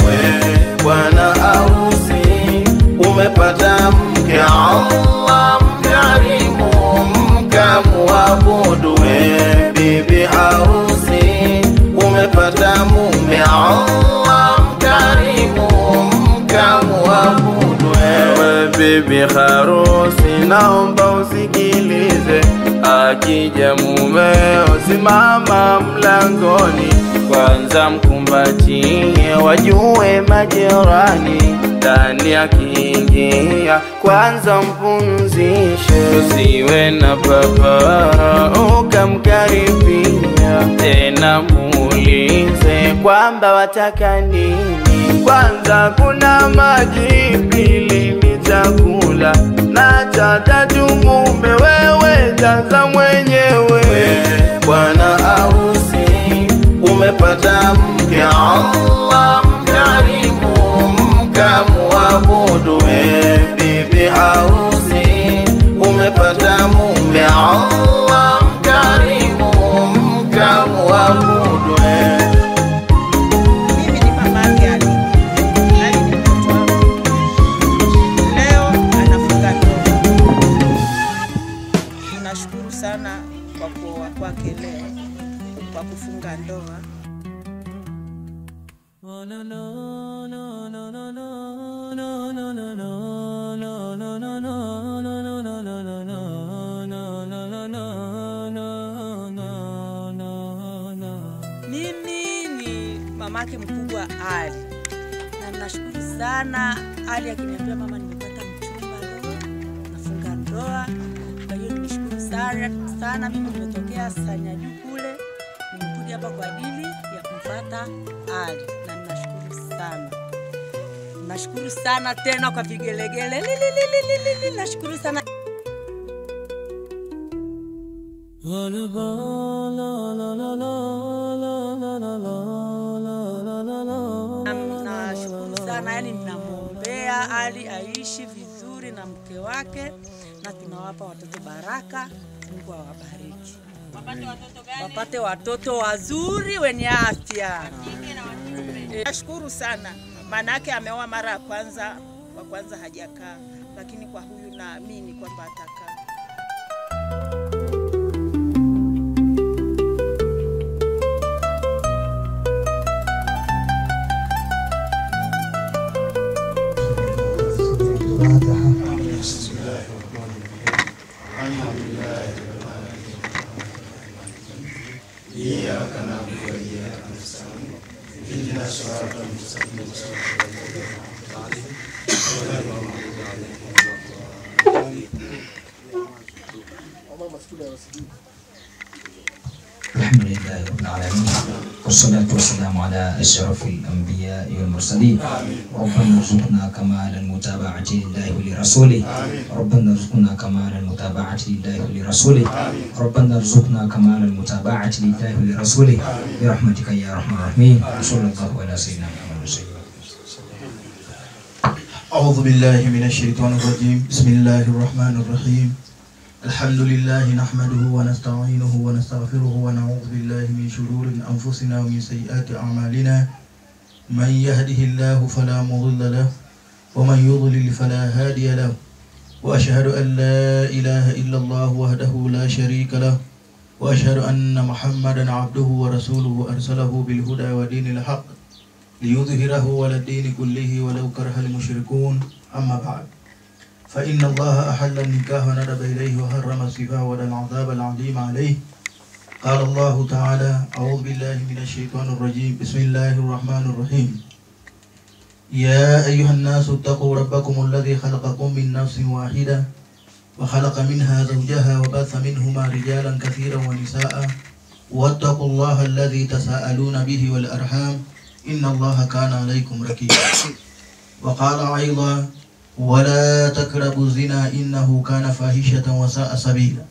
we bwana harusi umepata mke, Allah mkarimu mkamuabudu. We bibi harusi umepata mume, Allah mkarimu mkamuabudu. We bibi harusi naomba usikilize, akija mumeo simama mlangoni, kwanza mkumbatie wajue majirani, ndani akiingia kwanza mpumzishe, usiwe na papara ukamkaribia, tena muulize kwamba wataka nini. Kwanza kuna maji, pili ni chakula, na cha tatu mume wewe jaza mwenyewe. Bwana harusi umepata mke, Allah mkarimu mkamuabudu. Bibi harusi umepata mume, Allah mkarimu mkamuabudu. Mimi ni mama yake Ali ni mtoto wangu. Leo anafunga ndoa. Tunashukuru sana kwa kuoa kwake leo, kwa kufunga ndoa. Mimi ni mamake mkubwa Ali, na ninashukuru sana Ali akiniambia mama nimepata mchumba leo nafunga ndoa. Kwa hiyo nimeshukuru sana. Mimi nimetokea Sanyaju kule, nimekuja hapa kwa ajili ya kumfuata Ali, na ninashukuru sana. Nashukuru sana tena kwa vigelegele. Nashukuru sana. Nashukuru sana, yani ninamwombea Ali aishi vizuri na mke wake, na tunawapa watoto baraka. Mungu awabariki. Wapate watoto wazuri wenye afya. Nashukuru sana. Manake ameoa mara ya kwanza, wa kwanza hajakaa, lakini kwa huyu naamini kwamba atakaa. الحمد لله رب العالمين، والصلاة والسلام على أشرف الأنبياء والمرسلين. ربنا ارزقنا كمال المتابعة لله ولرسوله. ربنا ارزقنا كمال المتابعة لله ولرسوله. ربنا ارزقنا كمال المتابعة لله ولرسوله برحمتك يا أرحم الراحمين. صلى الله على سيدنا محمد. أعوذ بالله من الشيطان الرجيم. بسم الله الرحمن الرحيم. الحمد لله نحمده ونستعينه ونستغفره ونعوذ بالله من شرور أنفسنا ومن سيئات أعمالنا. من يهده الله فلا مضل له ومن يضلل فلا هادي له، وأشهد أن لا إله إلا الله وحده لا شريك له، وأشهد أن محمدا عبده ورسوله أرسله بالهدى ودين الحق ليظهره على الدين كله ولو كره المشركون. أما بعد، فإن الله أحل النكاح وندب إليه وحرم السفاح ودى العذاب العظيم عليه. قال الله تعالى: أعوذ بالله من الشيطان الرجيم. بسم الله الرحمن الرحيم. يا أيها الناس اتقوا ربكم الذي خلقكم من نفس واحدة وخلق منها زوجها وبث منهما رجالا كثيرا ونساء، واتقوا الله الذي تساءلون به والأرحام إن الله كان عليكم رقيبا. وقال أيضا: ولا تقربوا الزنا إنه كان فاحشة وساء سبيلا.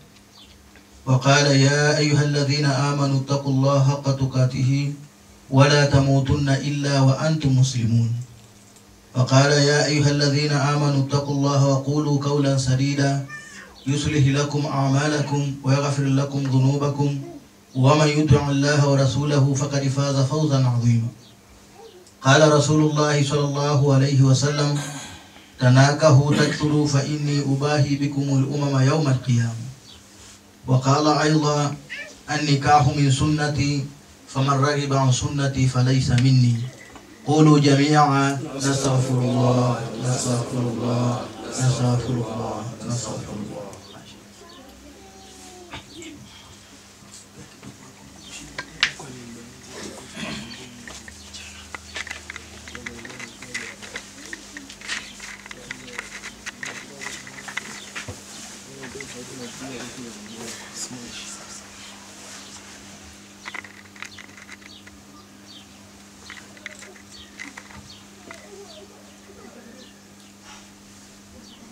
وقال: يا أيها الذين آمنوا اتقوا الله حق تقاته ولا تموتن إلا وأنتم مسلمون. وقال: يا أيها الذين آمنوا اتقوا الله وقولوا قولا سديدا يصلح لكم أعمالكم ويغفر لكم ذنوبكم، ومن يطع الله ورسوله فقد فاز فوزا عظيما. قال رسول الله صلى الله عليه وسلم تناكحوا تكثروا فإني أباهي بكم الأمم يوم القيامة. وقال أيضا النكاح من سنتي فمن رغب عن سنتي فليس مني. قولوا جميعا نستغفر الله نستغفر الله نستغفر الله نستغفر الله.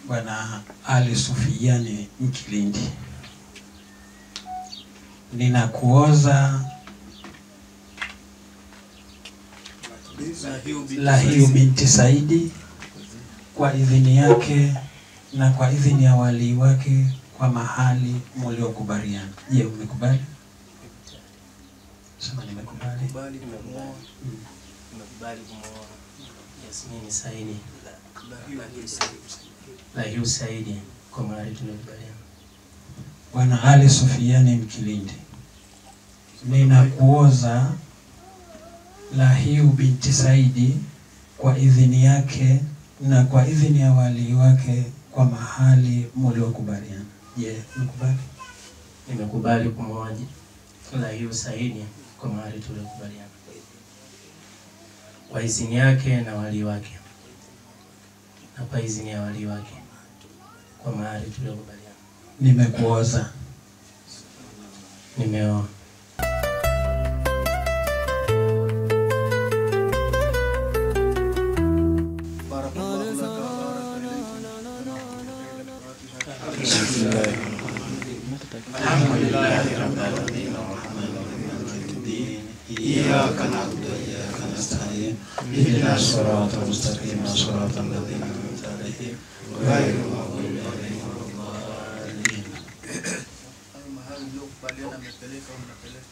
Bwana Ali Sufiani Mkilindi, ninakuoza Lahiu binti Saidi kwa idhini yake na kwa idhini ya wali wake kwa mahali mliokubaliana. Je, umekubali? Sema nimekubali. Nimekubali kumuoa. Nimekubali kumuoa Yasmini Saidi. Lahiu Saidi kwa mahali tunakubaliana. Bwana Ali Sufiani Mkilindi, ninakuoza Lahiu binti Saidi kwa idhini yake na kwa idhini ya wali wake kwa mahali mliokubaliana. Je, umekubali? Nimekubali kumuoa Lahiu Saidi kwa mahali tuliokubaliana. Kwa idhini yake na wali wake. Na kwa idhini ya wali wake kwa mahali tuliokubaliana. Nimekuoza. Nimeoa. Alhamdulillahi rabbil alamin arrahmanir rahim iyyaka na'budu wa iyyaka nasta'in ihdinas siratal mustaqim siratal ladzina an'amta 'alaihim ghayril maghdubi 'alaihim waladdallin. Mahali mliokubaliana mmepeleka au mnapeleka?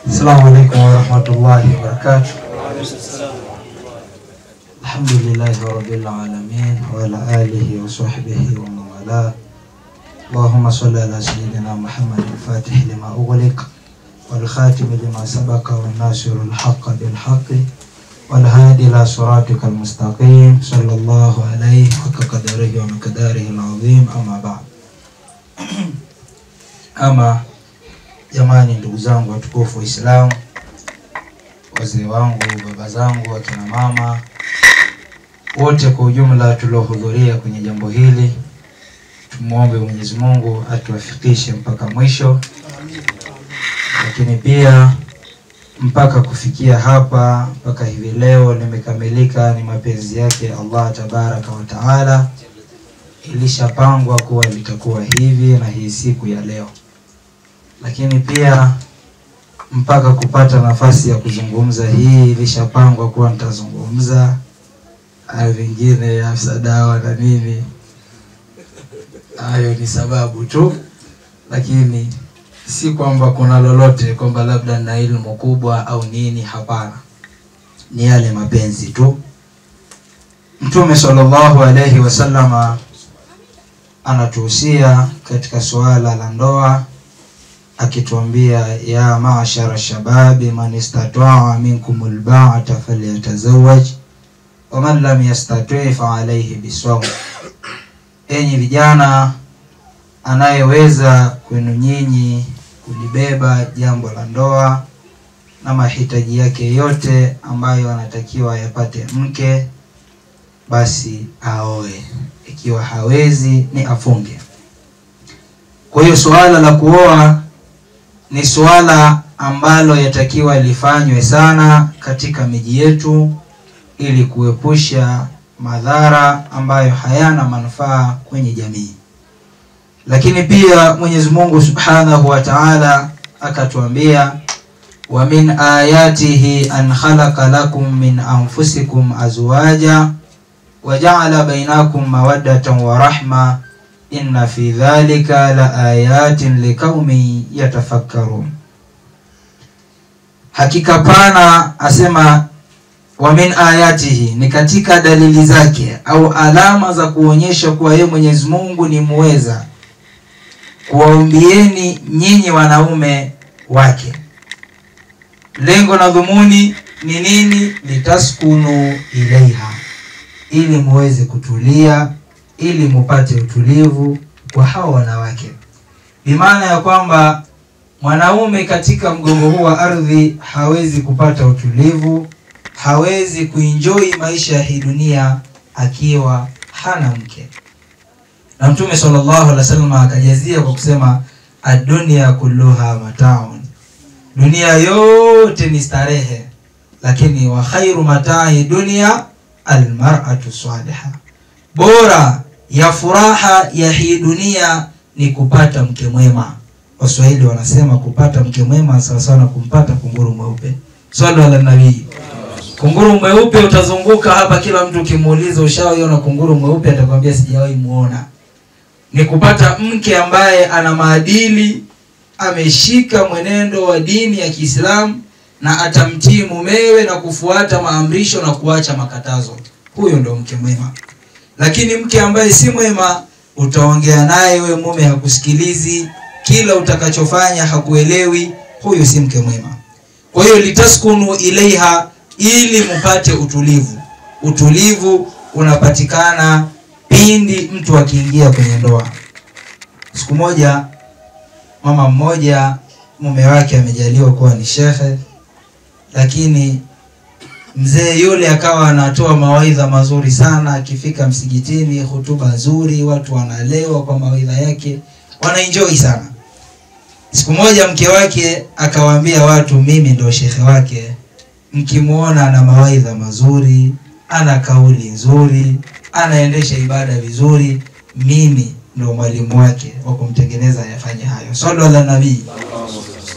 Assalamualaikum warahmatullahi wabarakatuh. Alhamdulillahi rabbil alamin wa ala alihi wa sahbihi wa man wala. Allahumma salli ala sayyidina Muhammad al-Fatih lima ughliq wal khatim lima sabaqa wan nasirul haqq bil haqq wal hadi ila siratikal mustaqim sallallahu alayhi wa qadarihi wa miqdarihi al-azim. Amma ba'd. Ama jamani, ndugu zangu watukufu Waislamu, wazee wangu, baba zangu, akina mama wote kwa ujumla tuliohudhuria kwenye jambo hili, tumuombe Mwenyezi Mungu atuwafikishe mpaka mwisho. Lakini pia mpaka kufikia hapa, mpaka hivi leo limekamilika, ni mapenzi yake Allah tabaraka wa taala. Ilishapangwa kuwa litakuwa hivi na hii siku ya leo. Lakini pia mpaka kupata nafasi ya kuzungumza hii ilishapangwa kuwa nitazungumza, vingine afisa dawa na nini, hayo ni sababu tu, lakini si kwamba kuna lolote kwamba labda na elimu kubwa au nini. Hapana, ni yale mapenzi tu. Mtume sallallahu alayhi wasallama anatuhusia katika suala la ndoa akituambia, ya ma'ashara shababi man istata'a minkumul ba'ata falyatazawwaj wa man lam yastati' fa alayhi bisawm. Enyi vijana, anayeweza kwenu nyinyi kulibeba jambo la ndoa na mahitaji yake yote ambayo anatakiwa yapate mke, basi aoe. Ikiwa hawezi ni afunge. Kwa hiyo suala la kuoa ni suala ambalo yatakiwa lifanywe sana katika miji yetu ili kuepusha madhara ambayo hayana manufaa kwenye jamii. Lakini pia Mwenyezi Mungu Subhanahu wa Ta'ala akatuambia, wa min ayatihi an khalaqa lakum min anfusikum azwaja wa ja'ala bainakum mawaddatan wa rahma inna fi dhalika la ayatin liqaumin yatafakkarun. Hakika pana, asema wa min ayatihi, ni katika dalili zake au alama za kuonyesha kuwa yeye Mwenyezi Mungu ni muweza kuwaumbieni nyinyi wanaume wake. Lengo na dhumuni ni nini? Litaskunu ilaiha, ili muweze kutulia, ili mupate utulivu kwa hao wanawake. Bimaana ya kwamba mwanaume katika mgongo huu wa ardhi hawezi kupata utulivu, hawezi kuenjoy maisha ya hii dunia akiwa hana mke. Na Mtume sallallahu alaihi wasallam akajazia kwa kusema, ad-dunya kulluha mata'un, dunia yote ni starehe, lakini wa khairu mata'i dunya almar'atu salihah, bora ya furaha ya hii dunia ni kupata mke mwema. Waswahili wanasema kupata mke mwema sawa sawa na kumpata kunguru mweupe. Swali ala nabii. Kunguru mweupe utazunguka hapa, kila mtu ukimuuliza ushawaona kunguru mweupe atakwambia sijawahi muona. Ni kupata mke ambaye ana maadili, ameshika mwenendo wa dini ya Kiislamu na atamtii mumewe na kufuata maamrisho na kuacha makatazo. Huyo ndo mke mwema. Lakini mke ambaye si mwema, utaongea naye wewe mume hakusikilizi, kila utakachofanya hakuelewi, huyo si mke mwema. Kwa hiyo litaskunu ilaiha, ili mpate utulivu. Utulivu unapatikana pindi mtu akiingia kwenye ndoa. Siku moja mama mmoja, mume wake amejaliwa kuwa ni shekhe, lakini mzee yule akawa anatoa mawaidha mazuri sana. Akifika msikitini, hutuba nzuri, watu wanalewa kwa mawaidha yake, wanaenjoy sana. Siku moja mke wake akawaambia watu, mimi ndo shekhe wake, mkimuona ana mawaidha mazuri, ana kauli nzuri, anaendesha ibada vizuri, mimi ndo mwalimu wake wa kumtengeneza yafanye hayo. Sallallahu ala nabii.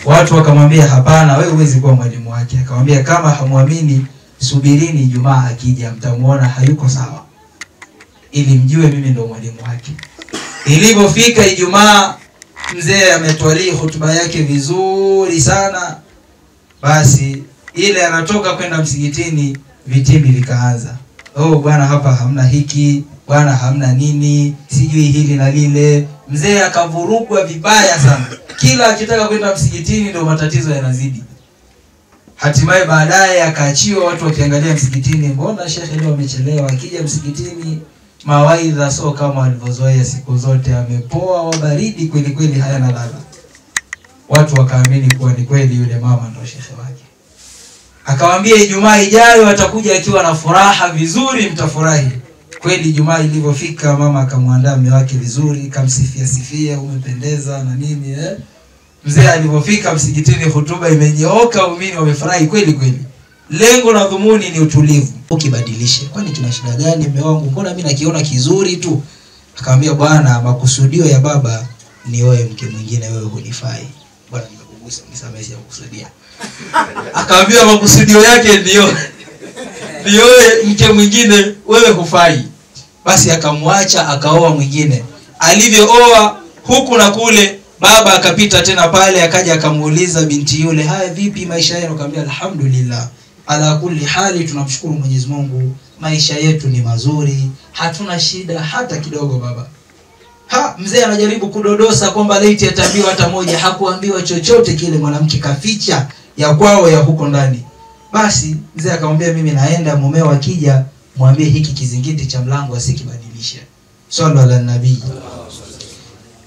Watu wakamwambia, hapana, wewe huwezi kuwa mwalimu wake. Akamwambia, kama hamuamini, subirini Ijumaa akija, mtamuona hayuko sawa, ili mjue mimi ndo mwalimu wake. Ilipofika Ijumaa, mzee ametwali hotuba yake vizuri sana. Basi ile anatoka kwenda msikitini, vitimbi vikaanza. Oh bwana, hapa hamna hiki, bwana hamna nini, sijui hili na lile. Mzee akavurugwa vibaya sana. Kila akitaka kwenda msikitini ndo matatizo yanazidi. Hatimaye baadaye akaachiwa, watu wakiangalia msikitini, mbona shekhe leo amechelewa? Akija msikitini mawaidha sio kama alivyozoea siku zote, amepoa wa baridi kweli kweli, hayana ladha. Watu wakaamini kuwa ni kweli yule mama ndo shekhe wake. Akamwambia, Ijumaa ijayo atakuja akiwa na furaha vizuri, mtafurahi. Kweli Ijumaa ilipofika, mama akamwandaa mume wake vizuri, kamsifia, umependeza na nini Mzee alipofika msikitini, hutuba imenyooka, waumini wamefurahi kweli kweli. Lengo na dhumuni ni utulivu. Ukibadilishe, kwani tuna shida gani mume wangu? Mbona mimi nakiona kizuri tu? Akamwambia, bwana, makusudio ya baba ni wewe mke mwingine, wewe hunifai. Bwana, nimekugusa, nisamehe, ya kukusudia. Akamwambia makusudio yake ndio nioe mke mwingine, wewe hufai. Basi akamwacha akaoa mwingine. Alivyooa huku na kule, baba akapita tena pale, akaja akamuuliza binti yule, haya vipi maisha yenu? Akamwambia alhamdulillah, ala kulli hali tunamshukuru Mwenyezi Mungu, maisha yetu ni mazuri, hatuna shida hata kidogo baba. Mzee anajaribu kudodosa kwamba laiti ataambiwa hata moja, hakuambiwa chochote kile, mwanamke kaficha ya kwao ya huko ndani. Basi mzee akamwambia mimi naenda, mumeo akija mwambie hiki kizingiti cha mlango asikibadilishe. Sallallahu alaihi nabii.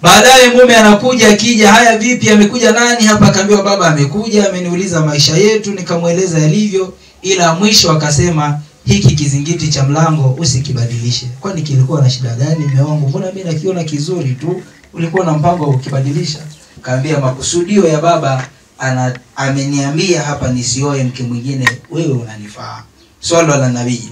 Baadaye mume anakuja, akija, haya vipi, amekuja nani hapa? Akaambiwa baba amekuja, ameniuliza maisha yetu, nikamueleza yalivyo, ila mwisho akasema hiki kizingiti cha mlango usikibadilishe. Kwani kilikuwa na shida gani mume wangu? Mbona mimi nakiona kizuri tu, ulikuwa na mpango wa kukibadilisha? Kaambia makusudio ya baba ameniambia hapa nisioe mke mwingine, wewe unanifaa. Swalla la nabii.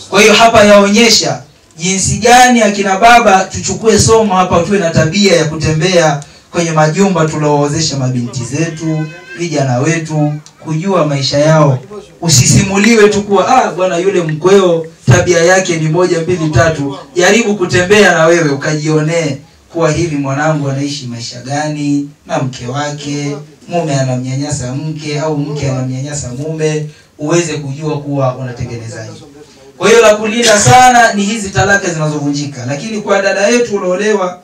Kwa hiyo hapa yaonyesha jinsi gani akina baba tuchukue somo hapa, tuwe na tabia ya kutembea kwenye majumba tuloozesha mabinti zetu, vijana wetu, kujua maisha yao. Usisimuliwe tu kuwa bwana yule mkweo tabia yake ni 1 2 3. Jaribu kutembea na wewe ukajionee kuwa hivi mwanangu anaishi maisha gani na mke wake, mume anamnyanyasa mke au mke anamnyanyasa mume, uweze kujua kuwa unatengenezaje. Kwa hiyo la kulinda sana ni hizi talaka zinazovunjika. Lakini kwa dada yetu uliolewa,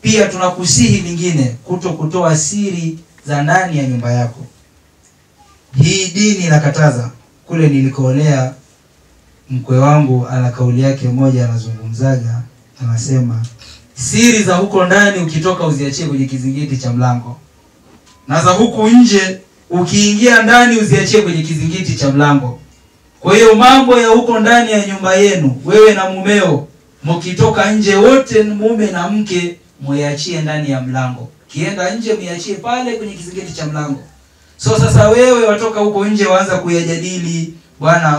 pia tunakusihi lingine, kutoa siri za ndani ya nyumba yako. Hii dini inakataza. Kule nilikoolea mkwe wangu ana kauli yake moja, anazungumzaga, anasema siri za huko ndani ukitoka uziachie kwenye kizingiti cha mlango, na za huku nje ukiingia ndani uziachie kwenye kizingiti cha mlango. Kwa hiyo mambo ya huko ndani ya nyumba yenu, wewe na mumeo, mkitoka nje wote mume na mke, muiachie ndani ya mlango. Kienda nje muiachie pale kwenye kizingiti cha mlango. So sasa wewe watoka huko nje waanza kuyajadili, bwana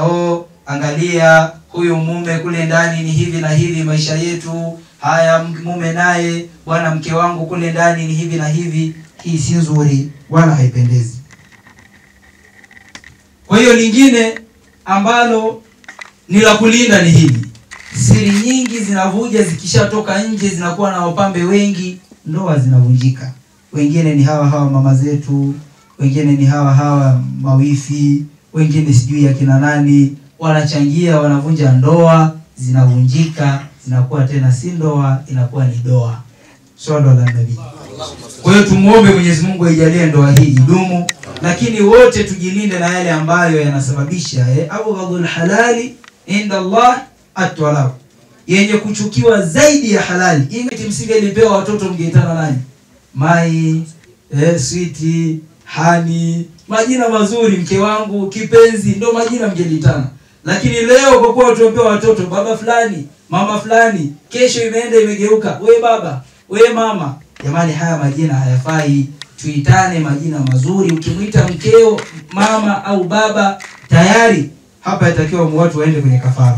angalia huyu mume kule ndani ni hivi na hivi, maisha yetu haya, mume naye bwana mke wangu kule ndani ni hivi na hivi. Hii si nzuri wala haipendezi. Kwa hiyo lingine ambalo ni la kulinda ni hili. Siri nyingi zinavuja, zikishatoka nje zinakuwa na wapambe wengi, ndoa zinavunjika. Wengine ni hawa mama zetu, wengine ni hawa mawifi, wengine sijui ya kina nani, wanachangia, wanavunja ndoa, zinavunjika, zinakuwa tena si ndoa, inakuwa ni doa. Swala la nabii. Kwa hiyo tumuombe Mwenyezi Mungu aijalie ndoa hii idumu, lakini wote tujilinde na yale ambayo yanasababisha abghadul halali inda Allah at-talaq, yenye kuchukiwa zaidi ya halali. Ingeti msingelipewa watoto mngeitana nani? Mai, sweetie, hani, majina mazuri, mke wangu, kipenzi, ndo majina mngelitana. Lakini leo kwa kuwa tumepewa watoto baba fulani, mama fulani, kesho imeenda imegeuka we baba, we mama. Jamani, haya majina hayafai. Tuitane majina mazuri. Ukimuita mkeo mama au baba, tayari hapa itakiwa watu waende kwenye kafara.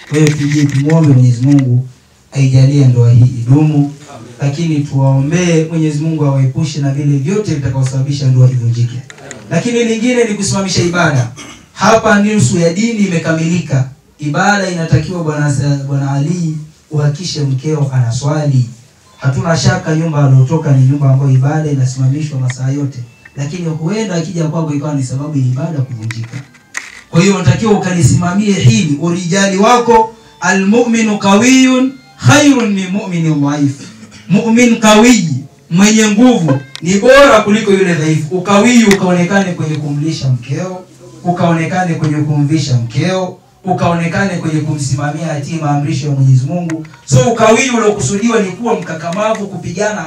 Kwa hiyo tumuombe Mwenyezi Mungu aijalie ndoa hii idumu, lakini tuwaombee Mwenyezi Mungu awaepushe na vile vyote vitakavyosababisha ndoa ivunjike. Lakini lingine ni kusimamisha ibada. Hapa nusu ya dini imekamilika. Ibada inatakiwa bwana Ali uhakishe mkeo anaswali. Hatuna shaka nyumba aliyotoka ni nyumba ambayo ibada inasimamishwa masaa yote, lakini huenda akija kwako ikawa ni sababu ya ibada kuvunjika. Kwa hiyo unatakiwa ukalisimamie hili. Urijali wako, almu'minu qawiyun khairun min mu'minin dhaif. Mu'min qawi, mwenye nguvu, ni bora kuliko yule dhaifu. Ukawi ukaonekane kwenye kumlisha mkeo, ukaonekane kwenye kumvisha mkeo, ukaonekane kwenye kumsimamia yatima amrisho ya Mwenyezi Mungu. So ukawi uliokusudiwa ni kuwa mkakamavu, kupigana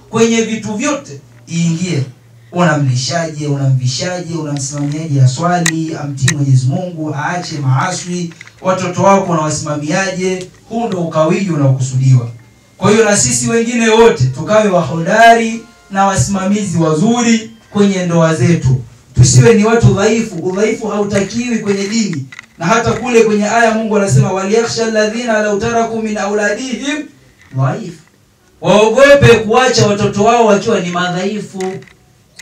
kwenye vitu vyote iingie. Unamlishaje, unamvishaje, unamsimamiaje aswali, amtii Mwenyezi Mungu, aache maasi, watoto wako unawasimamiaje? Huu ndio ukawi unaokusudiwa. Kwa hiyo na sisi wengine wote tukawe wahodari na wasimamizi wazuri kwenye ndoa zetu. Tusiwe ni watu dhaifu. Udhaifu hautakiwi kwenye dini. Na hata kule kwenye aya Mungu anasema waliyakhsha alladhina law taraku min auladihim dhaif. Waogope kuacha watoto wao wakiwa ni madhaifu,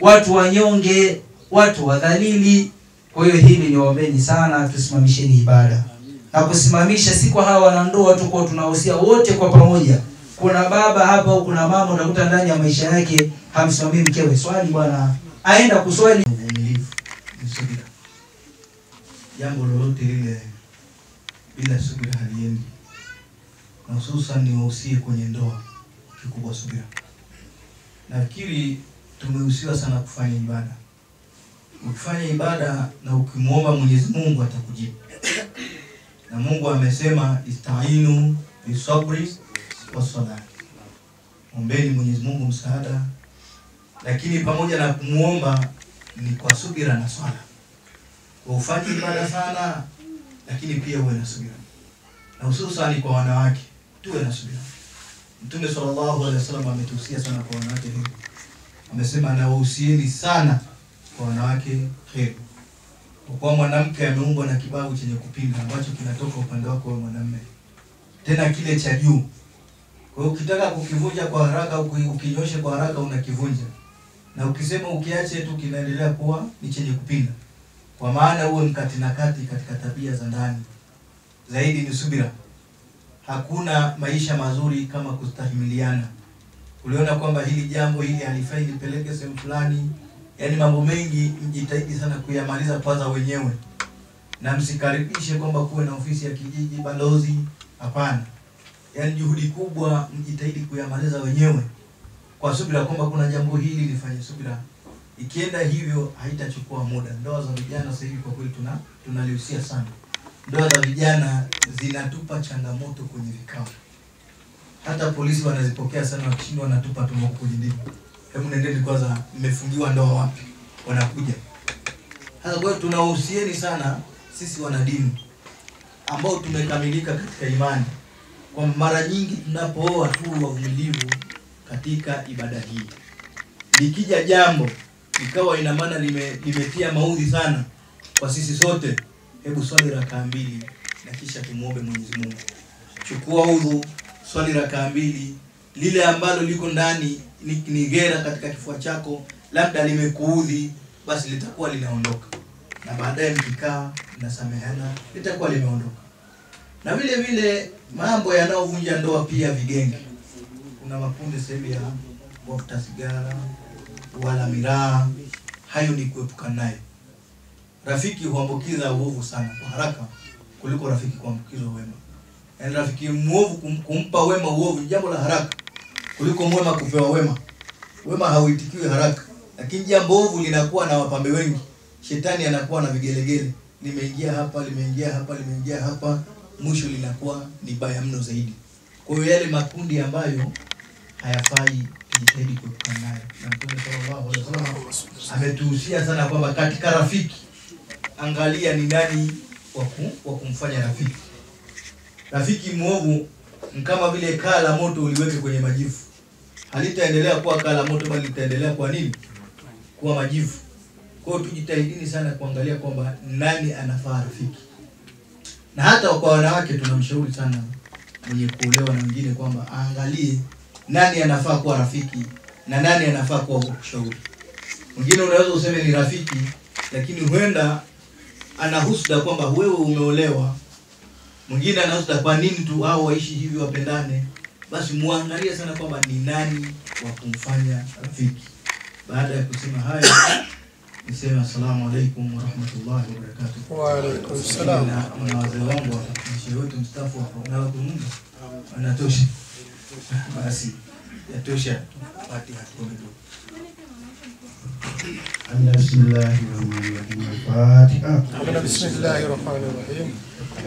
watu wanyonge, watu wadhalili. Kwa hiyo hili niwaombeni sana, tusimamisheni ibada. Na kusimamisha si kwa hawa wanandoa tu, kwa tunahusia wote kwa pamoja. Kuna baba hapa au kuna mama unakuta ndani ya maisha yake hamsimamii mkewe. Swali bwana, aenda kuswali. Uvumilivu ni subira. Jambo lolote lile bila subira haliendi. Na hususan niwahusie kwenye ndoa, kikubwa subira. Nafikiri tumehusiwa sana kufanya ibada. Ukifanya ibada na ukimuomba Mwenyezi Mungu atakujibu. Na Mungu amesema istainu bisabri wassalah. Ombeni Mwenyezi Mungu msaada, lakini pamoja na kumuomba ni kwa subira na swala. Kwa ufanye ibada sana, lakini pia uwe na subira. Na hususan kwa wanawake, tuwe na subira. Mtume sallallahu alaihi wasallam ametuhusia sana kwa wanawake hivi. Amesema anawahusieni sana kwa wanawake heri. Kwa kuwa mwanamke ameumbwa na kibabu chenye kupinda ambacho kinatoka upande wako wa mwanamume. Tena kile cha juu. Kwa hiyo ukitaka kukivunja kwa haraka, ukinyoshe kwa haraka unakivunja. Na ukisema ukiache tu kinaendelea kuwa ni chenye kupinda. Kwa maana uwe mkati na kati katika tabia za ndani. Zaidi ni subira. Hakuna maisha mazuri kama kustahimiliana. Uliona kwamba hili jambo hili halifai nipeleke sehemu fulani. Yaani mambo mengi mjitahidi sana kuyamaliza kwanza wenyewe. Na msikaribishe kwamba kuwe na ofisi ya kijiji, balozi, hapana. Yaani juhudi kubwa mjitahidi kuyamaliza wenyewe. Kwa subira kwamba kuna jambo hili lifanye subira. Ikienda hivyo haitachukua muda. Ndoa za vijana sasa hivi kwa kweli tunalihusia sana. Ndoa za vijana zinatupa changamoto kwenye vikao. Hata polisi wanazipokea sana, wakishindwa wanatupa tu huko kwenye ndipo. Hebu nendeni kwanza, mmefungiwa ndoa wapi? Wanakuja. Sasa kwa hiyo tunahusieni sana sisi wanadini ambao tumekamilika katika imani. Kwa mara nyingi tunapooa tu wavumilivu katika ibada hii. Likija jambo ikawa ina maana limetia maudhi sana kwa sisi sote, hebu swali rakaa 2 na kisha tumuombe Mwenyezi Mungu. Chukua udhu, swali rakaa 2, lile ambalo liko ndani ni gera katika kifua chako, labda limekuudhi, basi litakuwa linaondoka. Na baadaye mkikaa mnasamehana, litakuwa limeondoka. Na vile vile mambo yanayovunja ndoa pia vigenge. Kuna makundi sasa ya wafuta sigara, wala miraa, hayo ni kuepuka naye. Rafiki huambukiza uovu sana kwa haraka kuliko rafiki kuambukizwa wema. Yaani rafiki muovu kumpa wema uovu jambo la haraka kuliko mwema kupewa wema. Wema hauitikiwi haraka, lakini jambo ovu linakuwa na wapambe wengi. Shetani anakuwa na vigelegele, limeingia hapa, limeingia hapa, limeingia hapa, mwisho linakuwa ni baya mno zaidi. Kwa hiyo yale makundi ambayo hayafai tujitahidi kuepukana nayo. Na Mtume sallallahu alaihi wasallam ametuhusia sana kwamba katika rafiki angalia ni nani wa kumfanya rafiki. Rafiki muovu kama vile kaa la moto uliweke kwenye majivu. Halitaendelea kuwa kaa la moto, bali litaendelea kwa nini? Kuwa majivu. Kwa hiyo tujitahidini sana kuangalia kwamba nani anafaa rafiki. Na hata kwa wanawake tunamshauri sana mwenye kuolewa na wengine kwamba aangalie nani anafaa kuwa rafiki na nani anafaa kuwa kushauri. Mwingine unaweza useme ni rafiki, lakini huenda ana husda kwamba wewe umeolewa. Mwingine ana husda kwa nini tu hao waishi hivi wapendane. Basi muangalie sana kwamba ni nani wa kumfanya rafiki. Baada ya kusema haya, niseme assalamu alaykum wa rahmatullahi wa barakatuh. Wa alaykum salam. Na wazee wangu watumishi wetu mstaafu wa na Mungu anatosha. Basi yatosha. Fatiha tuombe. Bismillahirrahmanirrahim. Fatiha. Bismillahirrahmanirrahim.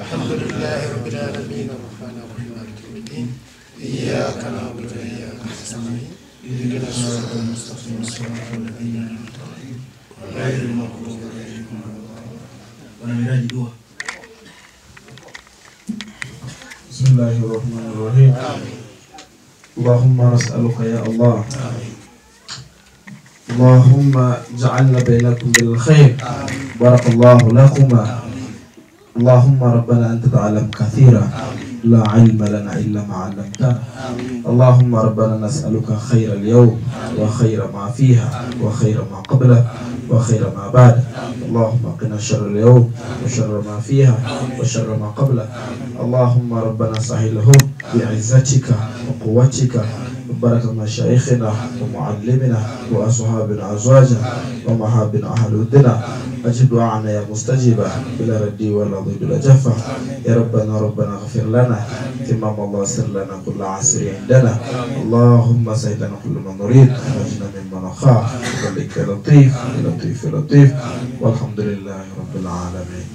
Alhamdulillahi rabbil alamin arrahmanir rahim maliki yawmiddin. Iyyaka na'budu wa iyyaka nasta'in. Ihdinas siratal mustaqim siratal ladzina an'amta alaihim ghayril maghdubi alaihim waladdallin. Wanamiraji dua. Bismillahirrahmanirrahim. Allahumma nas'aluka ya Allah. Allahumma ja'alna bainakum bil khair. Barakallahu lakuma. Allahumma rabbana anta ta'lam kathira. لا علم لنا إلا ما علمتنا. اللهم ربنا نسألك خير اليوم وخير ما فيها وخير ما قبله وخير ما بعد. اللهم قنا شر اليوم وشر ما فيها وشر ما قبله. اللهم ربنا سهله بعزتك وقوتك وبركة مشايخنا ومعلمنا وأصحابنا أزواجنا ومحابنا أهل ودنا. أجب دعانا يا مستجيبا بلا ردي ولا ضي بلا جفا. يا ربنا اغفر لنا تمام الله سر لنا كل عسر عندنا. اللهم سهل لنا كل ما نريد ونجنا مما نخاف وبلغ يا لطيف يا لطيف يا لطيف. والحمد لله رب العالمين.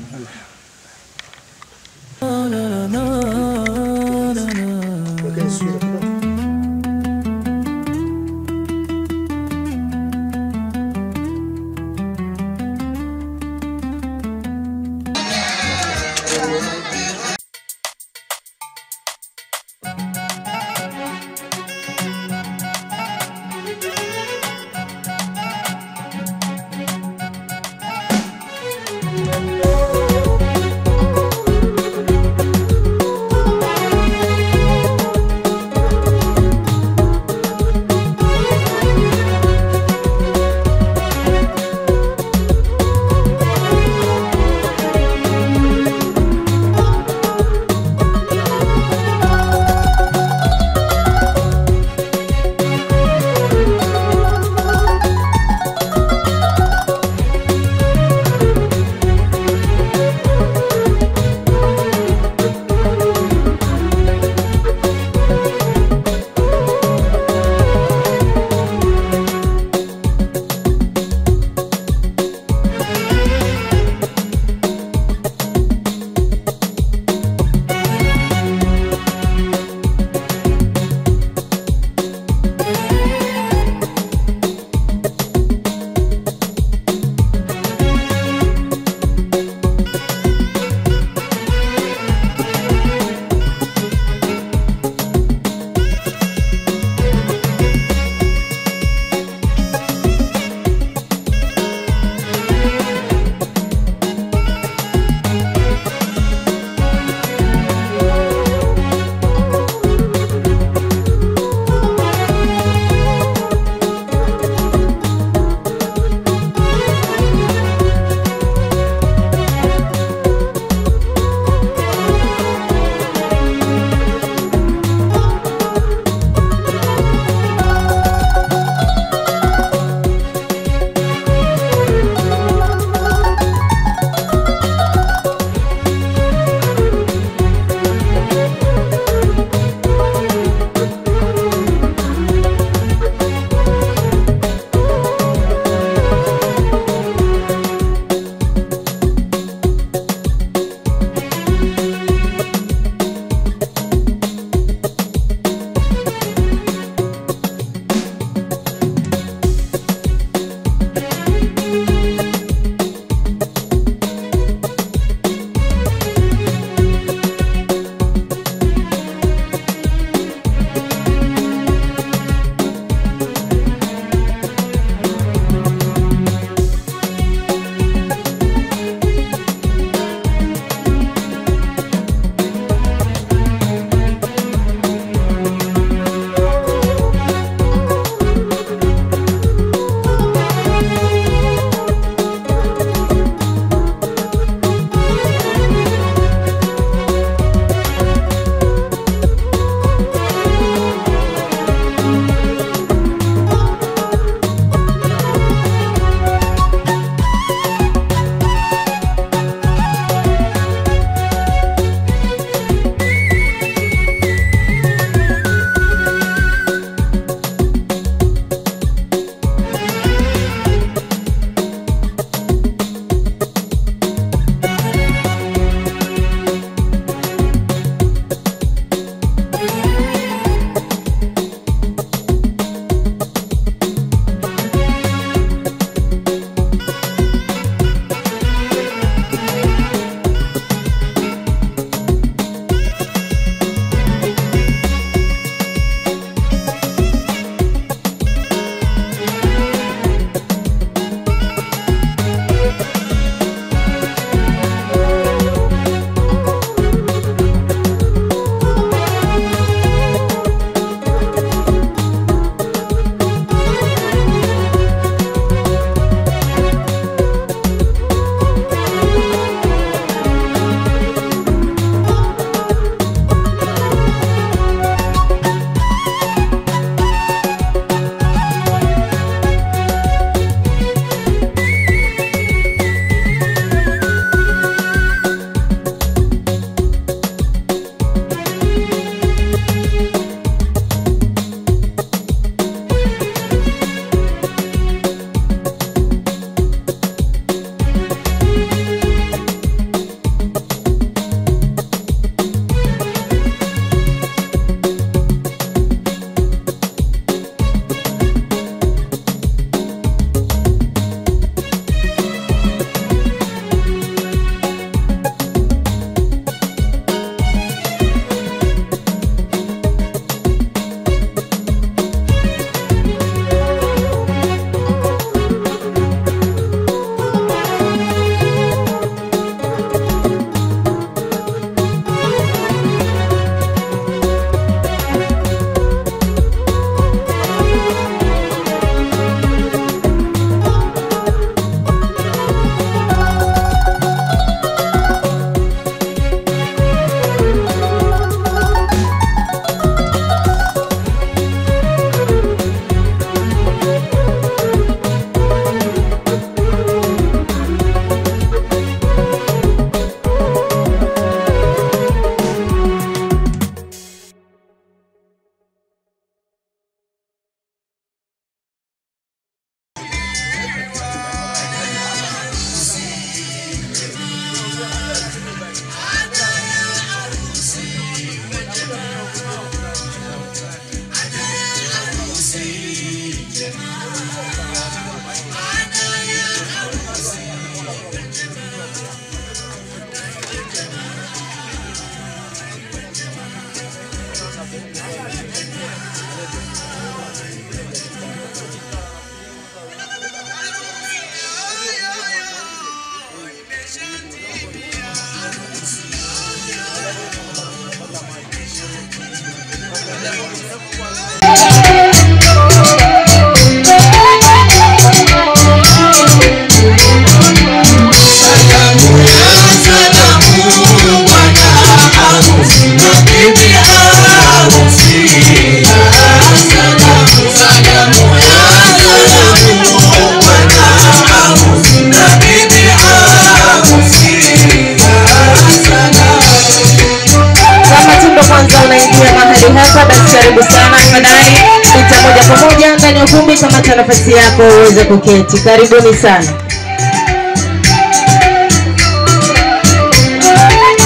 Karibu sana tafadhali, pita moja kwa moja ndani ya ukumbi kama ta nafasi yako uweze kuketi. Karibuni sana.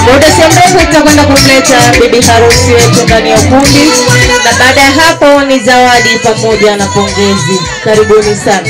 Muda si mrefu tutakwenda kumleta bibi harusi wetu ndani ya ukumbi, na baada ya hapo ni zawadi pamoja na pongezi. Karibuni sana.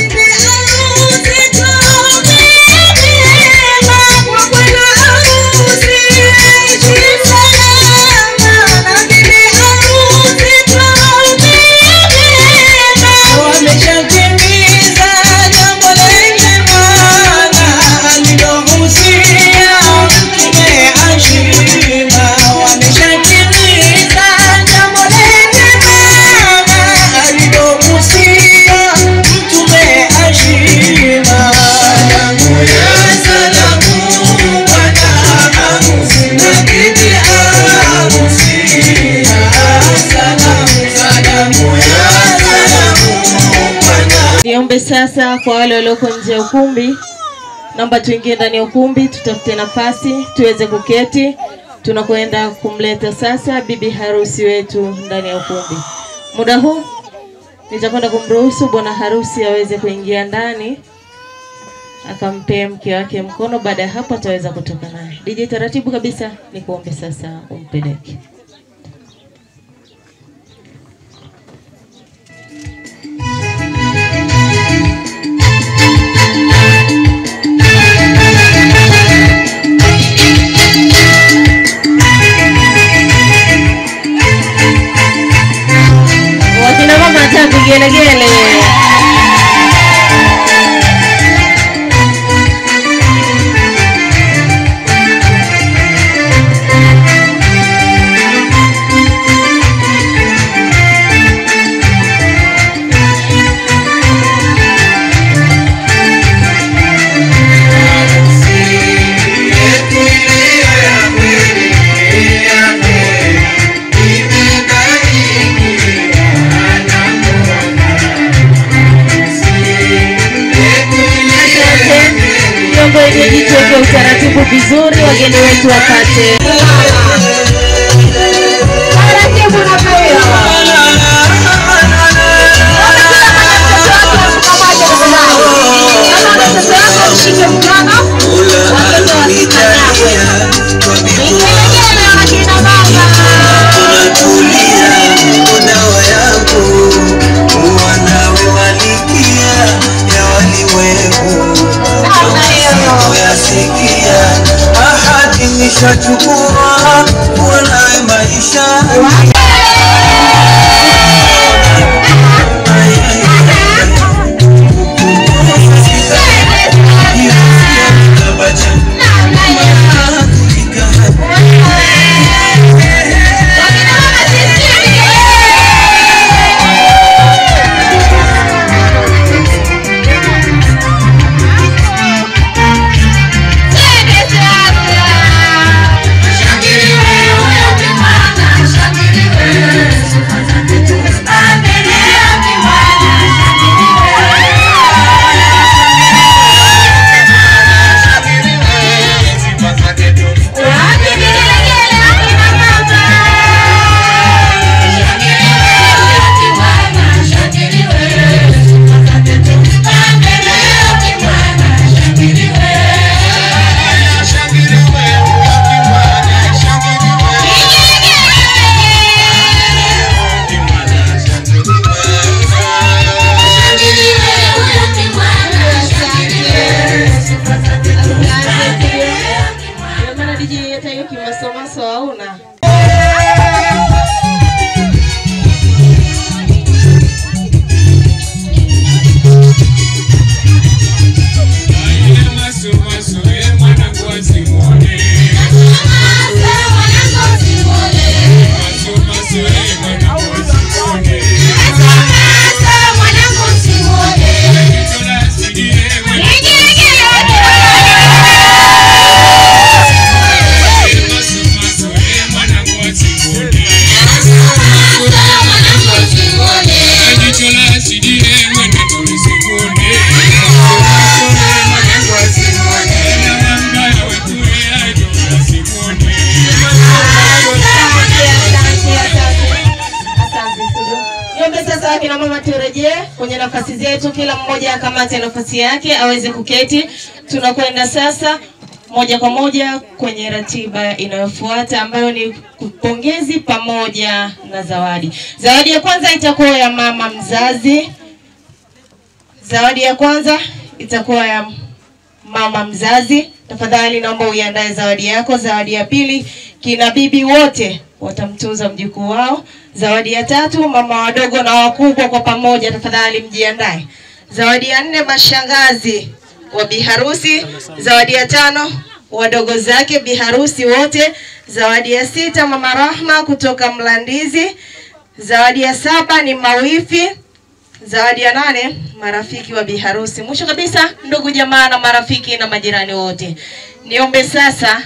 Niombe sasa kwa wale walioko nje ya ukumbi, naomba tuingie ndani ya ukumbi, tutafute nafasi tuweze kuketi. Tunakwenda kumleta sasa bibi harusi wetu ndani ya ukumbi. Muda huu nitakwenda kumruhusu bwana harusi aweze kuingia ndani akampe mke wake mkono. Baada ya hapo ataweza kutoka naye. DJ taratibu kabisa, nikuombe sasa umpeleke. Wakina mama hata vigelegele. Kwa utaratibu vizuri wageni wetu wapate. Taratibu na pia. Nishachukua kuona maisha kina mama turejee kwenye nafasi zetu, kila mmoja akamate nafasi yake aweze kuketi. Tunakwenda sasa moja kwa moja kwenye ratiba inayofuata ambayo ni pongezi pamoja na zawadi. Zawadi ya kwanza itakuwa ya mama mzazi. Zawadi ya kwanza itakuwa ya mama mzazi. Tafadhali naomba uiandae zawadi yako. Zawadi ya pili, kina bibi wote watamtunza mjukuu wao. Zawadi ya tatu, mama wadogo na wakubwa kwa pamoja, tafadhali mjiandae. Zawadi ya nne, mashangazi wa biharusi. Zawadi ya tano, wadogo zake biharusi wote. Zawadi ya sita, mama Rahma kutoka Mlandizi. Zawadi ya saba ni mawifi. Zawadi ya nane, marafiki wa biharusi. Mwisho kabisa, ndugu jamaa na marafiki na majirani wote. Niombe sasa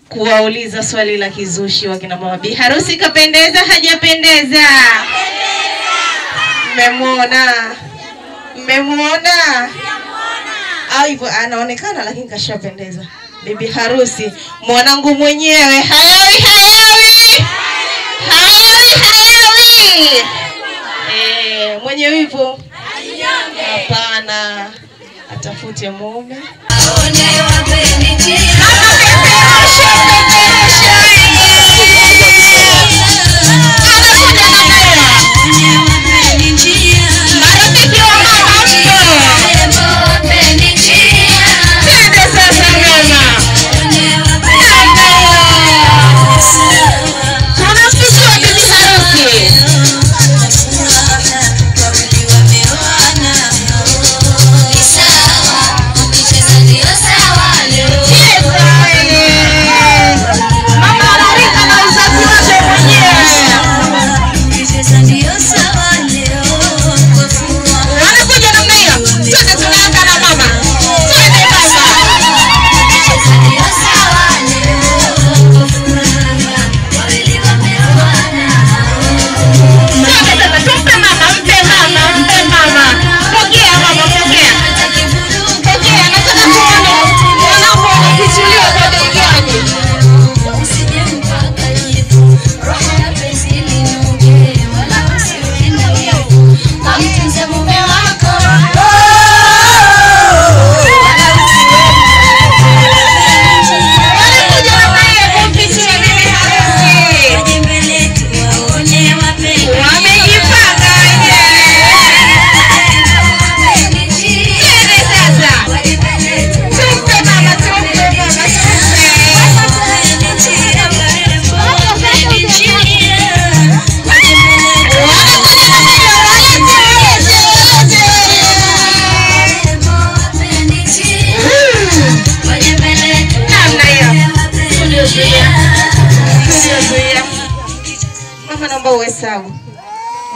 kuwauliza swali la kizushi wakina mama. Biharusi kapendeza hajapendeza? Mmemuona? Mmemuona? Au hivyo anaonekana lakini kashapendeza. Bibi harusi, mwanangu mwenyewe hayawi hayawi. Hayawi hayawi. Mwenye hivyo hapana, atafute mume.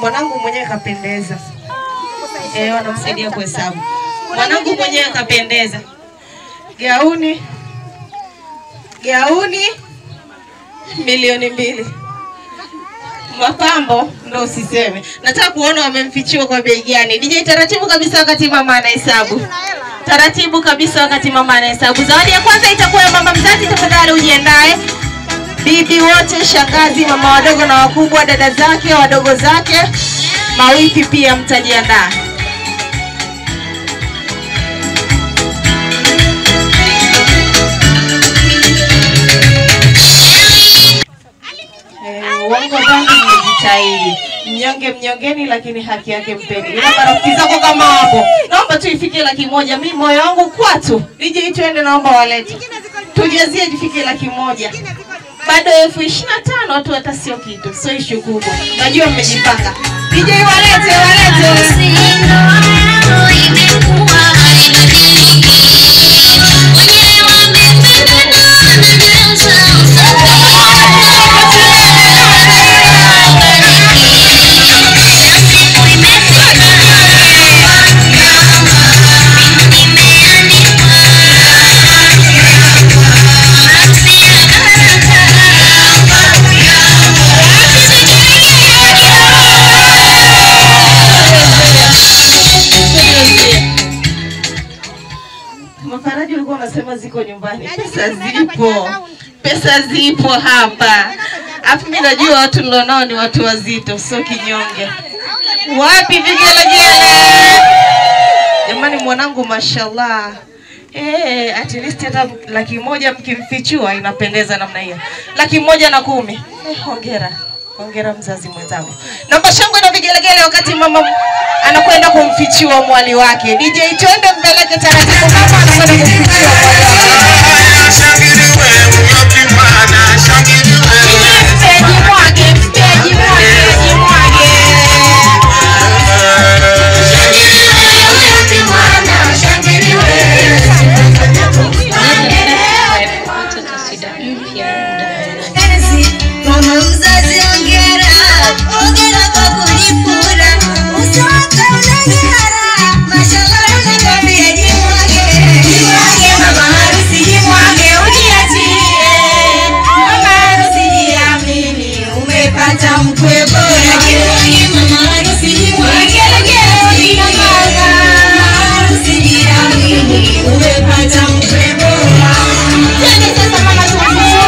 Mwanangu mwenyewe kapendeza. Wanamsaidia kuhesabu. Mwanangu mwenyewe kapendeza. Gauni milioni 2. Mapambo ndo usiseme. Nataka kuona wamemfichiwa kwa bei gani. DJ taratibu kabisa wakati mama anahesabu. Taratibu kabisa wakati mama anahesabu. Zawadi ya kwanza itakuwa ya mama mzazi, tafadhali ujiandae. Bibi wote, shangazi, mama wadogo na wakubwa, dada zake, wadogo zake, mawifi pia mtajiandaa. Wangu wangu mmejitahidi. Mnyongeni lakini haki yake mpeni. Ila marafiki zako kama hapo, naomba tu ifike 100,000. Mimi moyo wangu kwatu. DJ twende, naomba walete. Tujazie ifike 100,000. Bado 25,000 watu hata sio kitu. Sio issue kubwa. Najua mmejipanga. DJ walete. Mafaraji ulikuwa unasema ziko nyumbani. Pesa zipo hapa. Afu mimi najua watu nilionao ni watu wazito, sio kinyonge. Wapi vigelegele? Jamani mwanangu mashallah. At least hata 100,000 mkimfichua inapendeza namna hiyo. 110,000. Hongera. Hongera mzazi mwenzangu. Naomba shangwe na vigelegele wakati mama anakwenda kumfichua mwali wake. DJ twende mbeleke taratibu mama anakwenda kumfichua mwali wake. Shangiliwe ukimwana, shangiliwe. Mpeji mwage, mpeji mwage, mpeji mwage. Shangiliwe ukimwana, shangiliwe. Mama mzazi ongera, ongera kwa kunipura, uso wako unang'ara, mashallah unakwambia jimwage, jimwage mama harusi jimwage ujiachie, mama harusi jiamini, umepata mkwe bora, jimwage mama harusi jimwage, ujinyamaza, mama harusi jiamini, umepata mkwe bora. Twende sasa mama tukufu.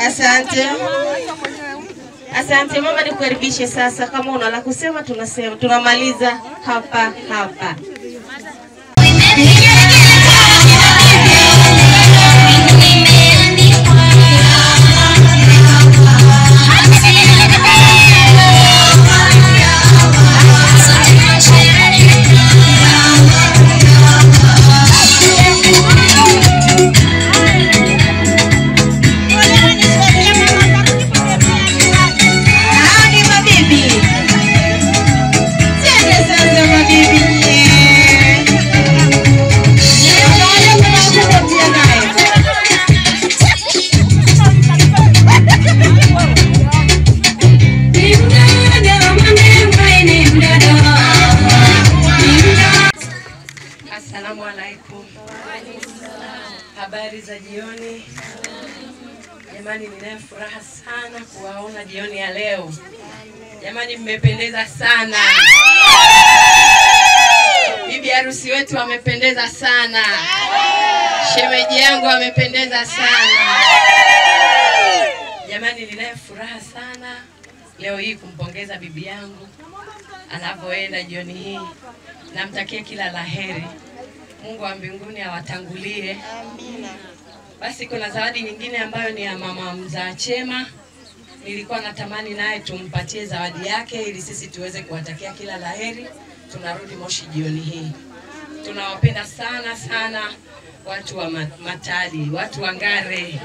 Asante. Asante mama, nikukaribishe sasa, kama una la kusema tunasema, tunamaliza hapa hapa. Assalamu alaikum. Habari za jioni. Jamani, nina furaha sana kuwaona jioni ya leo. Jamani, mmependeza sana. Bibi harusi wetu amependeza sana. Shemeji yangu amependeza sana. Jamani, nina furaha sana leo hii kumpongeza bibi yangu anapoenda jioni hii. Namtakia kila laheri. Mungu wa mbinguni awatangulie. Amina. Basi kuna zawadi nyingine ambayo ni ya mama mzaa chema. Nilikuwa natamani naye tumpatie zawadi yake ili sisi tuweze kuwatakia kila laheri. Tunarudi Moshi jioni hii. Tunawapenda sana sana watu wa Matadi, watu wa Ngare.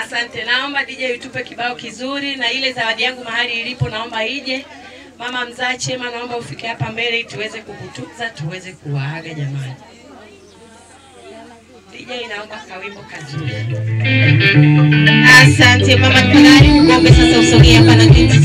Asante, naomba DJ utupe kibao kizuri na ile zawadi yangu mahali ilipo naomba ije. Mama mzaa Chema naomba ufike hapa mbele tuweze kukutunza, tuweze kuwaaga jamani. DJ naomba kawimbo kazuri. Asante mama Kanari, ngombe sasa usogee hapa na kiti.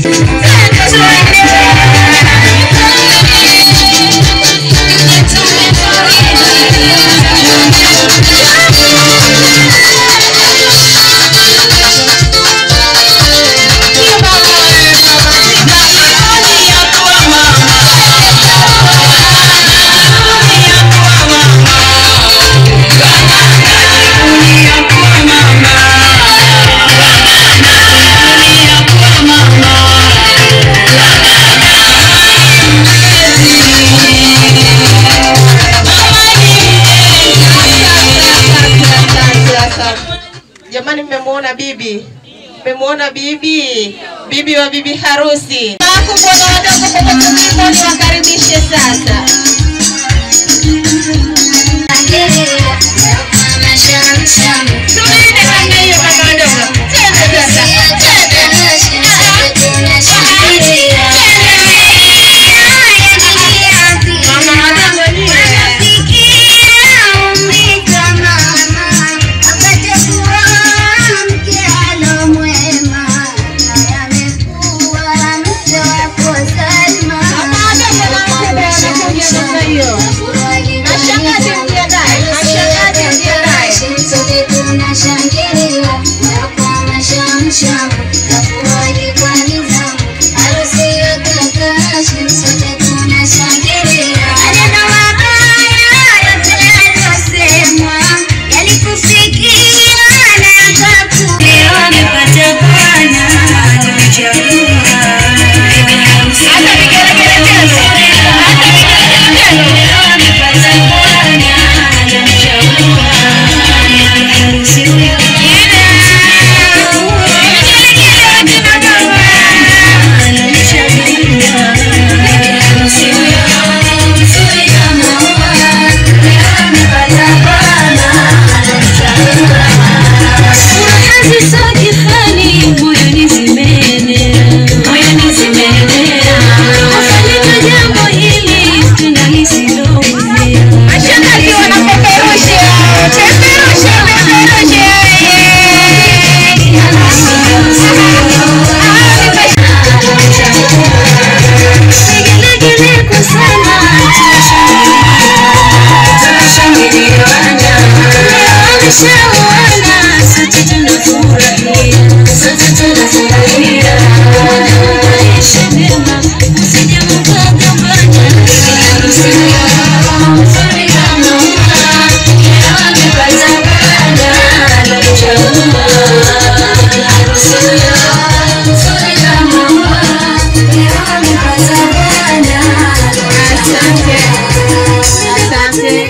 Jamani, mmemwona bibi? Mmemwona bibi? Bibi wa bibi harusi. Wakubwa na wadogo popote wakaribishe sasa. Tuende kanga hiyo mama wadogo. Tende sasa. Mama wadogo ni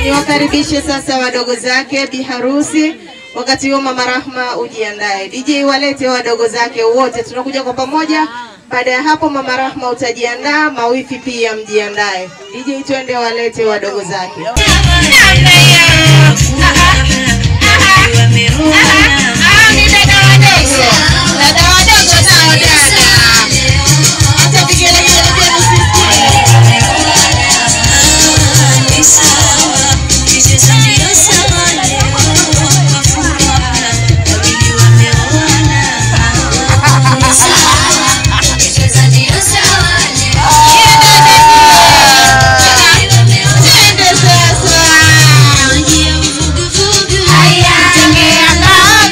Niwakaribishe sasa wadogo zake bi harusi. Wakati huo mama Rahma ujiandae. DJ walete wadogo zake wote, tunakuja kwa pamoja. Baada ya hapo mama Rahma utajiandaa, mawifi pia mjiandae. DJ twende walete wadogo zake. Aya,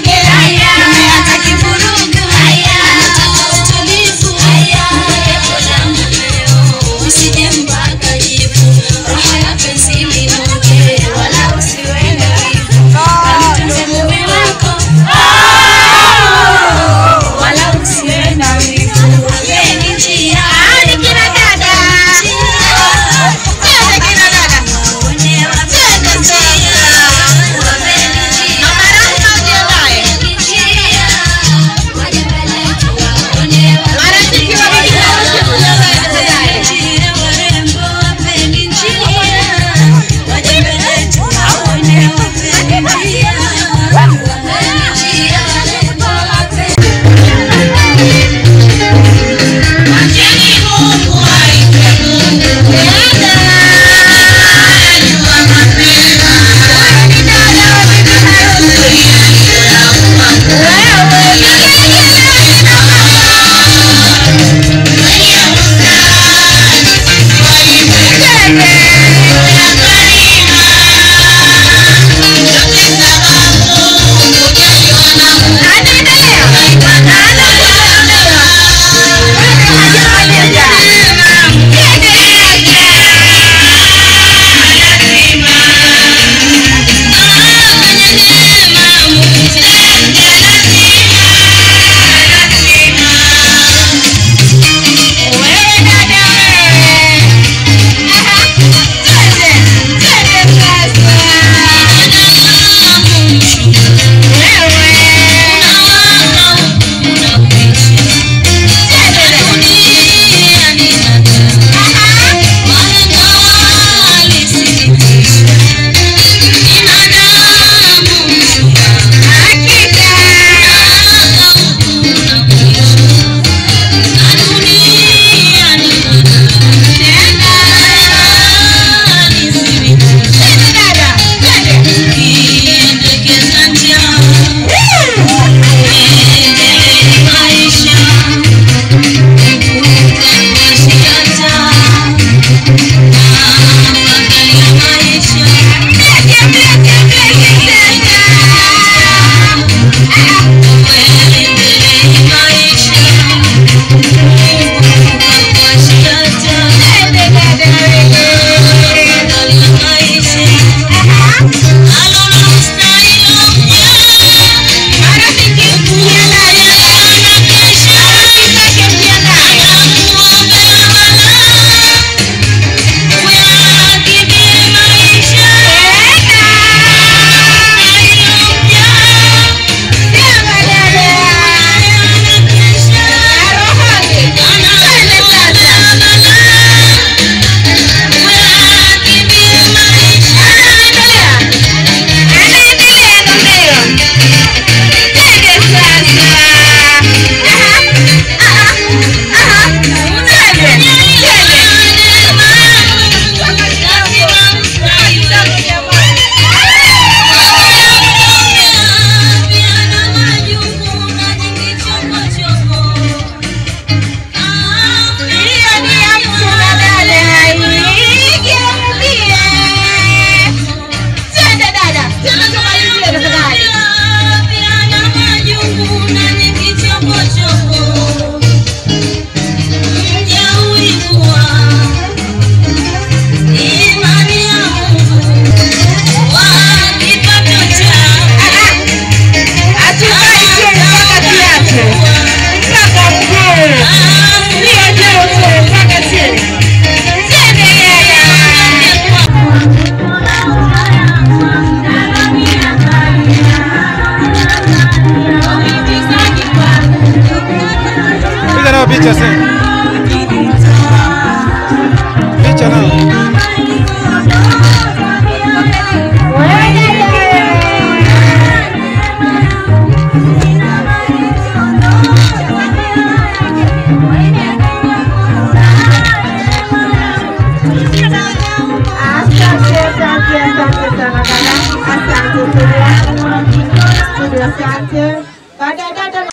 Asante. Baada ya dada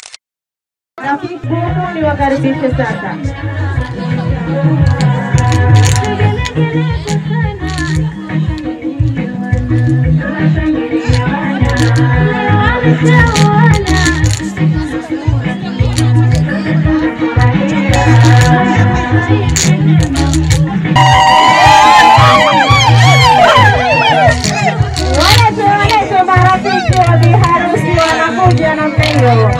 rafiki humu ni wakaribishe sasa. Wale marafiki wa biharusi wanakuja na mbio.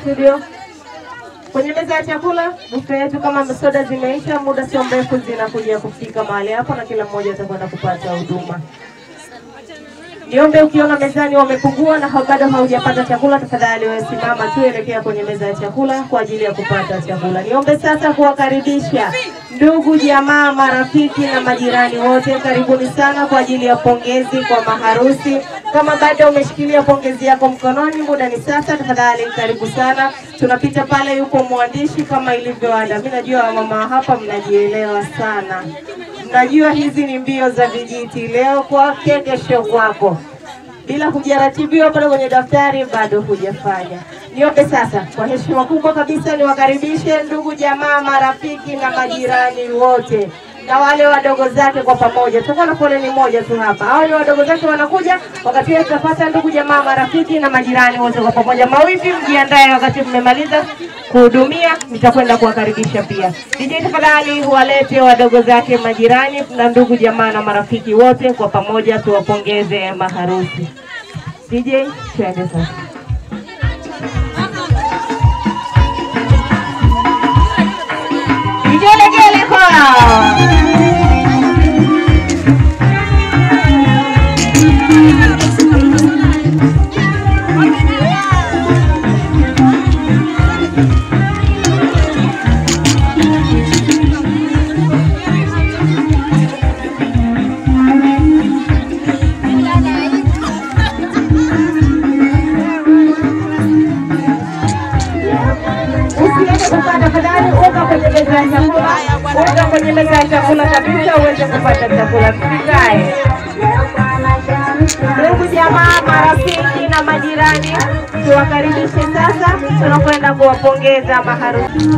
Studio. Kwenye meza ya chakula, buffet yetu kama soda zimeisha, muda sio mrefu zinakuja kufika mahali hapo na kila mmoja atakwenda kupata huduma. Niombe ukiona mezani wamepungua na bado haujapata chakula, tafadhali wewe simama tu, elekea kwenye meza ya chakula kwa ajili ya kupata chakula. Niombe sasa kuwakaribisha ndugu, jamaa, marafiki na majirani wote, karibuni sana kwa ajili ya pongezi kwa maharusi. Kama bado umeshikilia pongezi yako mkononi, muda ni sasa, tafadhali karibu sana. Tunapita pale, yupo mwandishi kama ilivyoada. Mimi najua mama hapa mnajielewa sana. Mnajua hizi ni mbio za vijiti, leo kwake kesho kwako. Bila kujaratibiwa pale kwenye daftari bado hujafanya. Niombe sasa kwa heshima kubwa kabisa niwakaribishe ndugu, jamaa, marafiki na majirani wote na wale wadogo zake kwa pamoja. Tutakuwa na foleni moja tu hapa. Hao ni wadogo zake wanakuja, wakati wetu tutapata ndugu, jamaa, marafiki na majirani wote kwa pamoja. Mawifi mjiandae, wakati mmemaliza kuhudumia nitakwenda kuwakaribisha pia. DJ tafadhali walete wadogo zake, majirani na ndugu, jamaa na marafiki wote kwa pamoja, tuwapongeze maharusi. DJ twende sasa. DJ legele kwa kwenye meza ya chakula kabisa uweze kupata chakula. Sikae. Ndugu, jamaa, marafiki na majirani, tuwakaribishe sasa, tunakwenda kuwapongeza maharusi.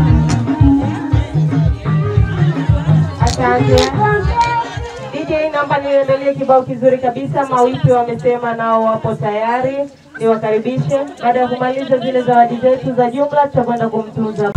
Asante. DJ naomba niendelee kibao kizuri kabisa. Mawifi wamesema nao wapo tayari, niwakaribishe. Baada ya kumaliza zile zawadi zetu za jumla, tutakwenda kumtunza.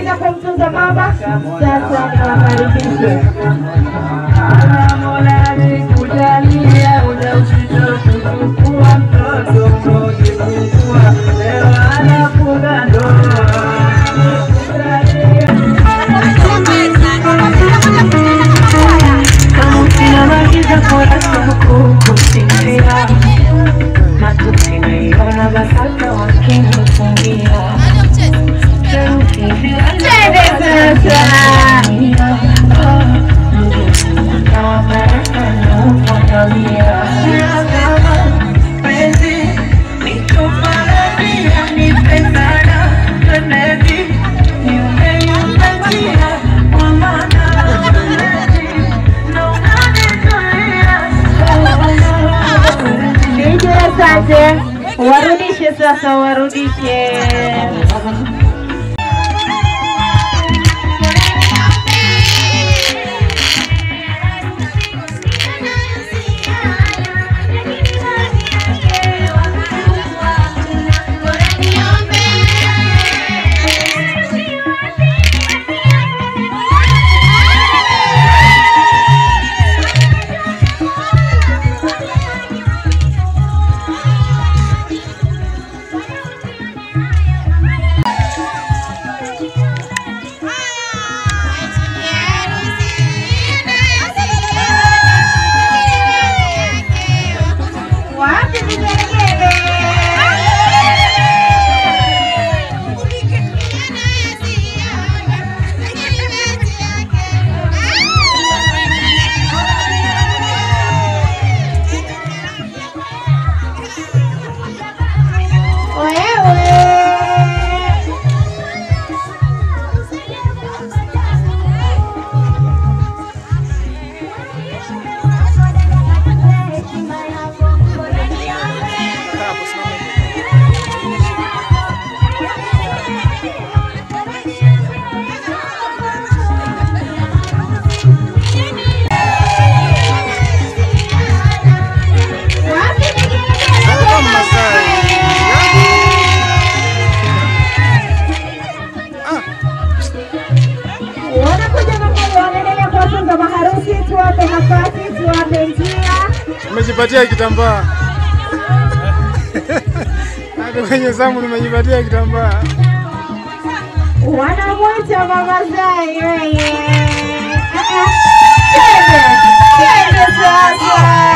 kuja kumtunza mama. Sasa niwakaribishe. Mola nikujalia ujauzito kuchukua mtoto mojifungua leo anafunga ndoa. Kama ukinamagiza kwa sababu kusinzia matusi naiona basata wakinifungia Asante, warudishe sasa, warudishe. Nimejipatia kitambaa. Hata kwenye zangu nimejipatia kitambaa. Wanamwita mama Zai yeye. Twende sasa.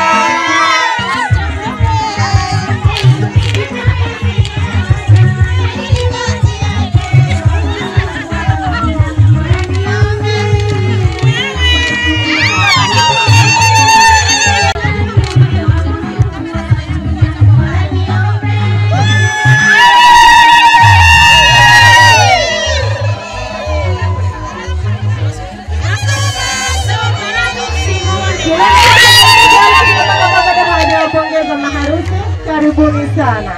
Karibuni sana.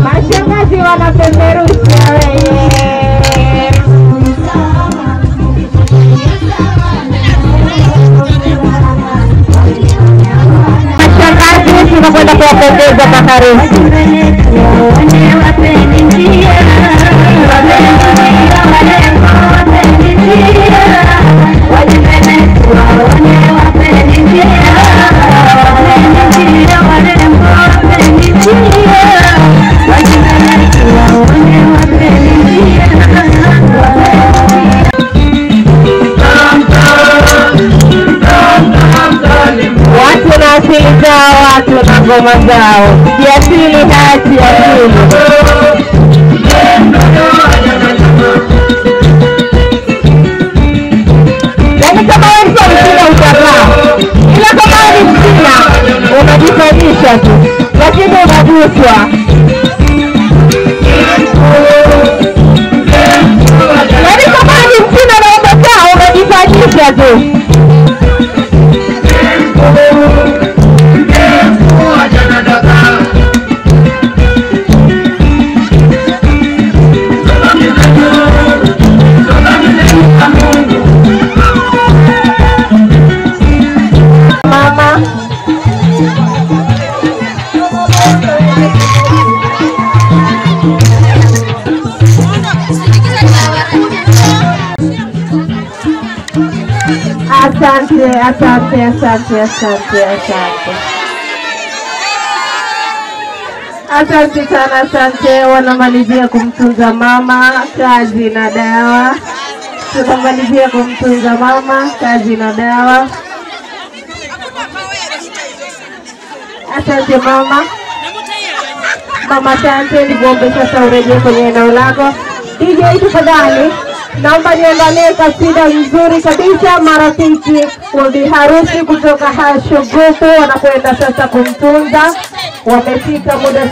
Mashangazi wanapeperusha wewe. Mashangazi tunakwenda kuwapongeza maharusi. Wajipende ngoma zao. Ya pili hati ya pili. Yaani kama wewe sio msina utakaa, ila kama wewe ni msina unajifanyisha tu, lakini unaguswa. Yaani kama wewe ni msina na umekaa unajifanyisha tu. Asante sana, asante. Wanamalizia kumtunza mama, kazi na dawa. Tunamalizia kumtunza mama, kazi na dawa. Asante mama. Mama, asante. Nikuombe sasa urejee kwenye eneo lako. DJ tafadhali, naomba niandalie kasida nzuri kabisa. Marafiki wa biharusi kutoka Hasho Group wanakwenda sasa kumtunza. Wamefika muda